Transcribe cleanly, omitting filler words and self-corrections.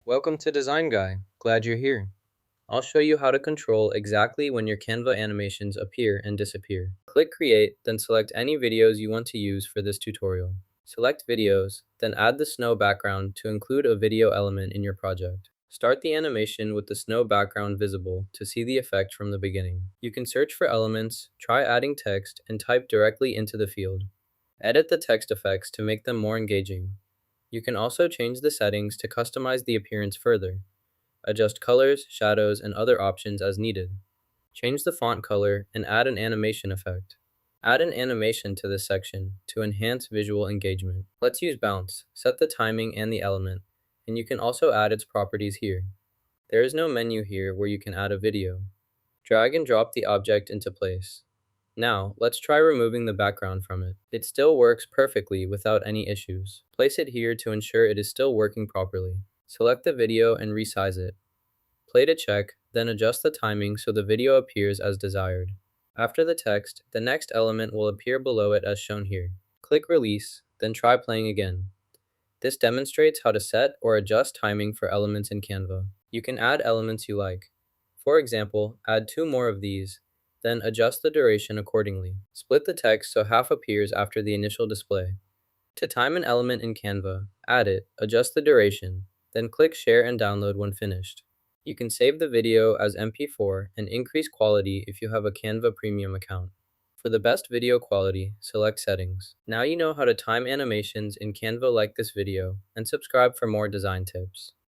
Welcome to Design Guy. Glad you're here. I'll show you how to control exactly when your Canva animations appear and disappear. Click Create, then select any videos you want to use for this tutorial. Select Videos, then add the snow background to include a video element in your project. Start the animation with the snow background visible to see the effect from the beginning. You can search for elements, try adding text, and type directly into the field. Edit the text effects to make them more engaging. You can also change the settings to customize the appearance further. Adjust colors, shadows, and other options as needed. Change the font color and add an animation effect. Add an animation to this section to enhance visual engagement. Let's use bounce. Set the timing and the element, and you can also add its properties here. There is no menu here where you can add a video. Drag and drop the object into place. Now, let's try removing the background from it. It still works perfectly without any issues. Place it here to ensure it is still working properly. Select the video and resize it. Play to check, then adjust the timing so the video appears as desired. After the text, the next element will appear below it as shown here. Click Release, then try playing again. This demonstrates how to set or adjust timing for elements in Canva. You can add elements you like. For example, add 2 more of these, then adjust the duration accordingly. Split the text so half appears after the initial display. To time an element in Canva, add it, adjust the duration, then click Share and download when finished. You can save the video as MP4 and increase quality if you have a Canva Premium account. For the best video quality, select Settings. Now you know how to time animations in Canva. Like this video, and subscribe for more design tips.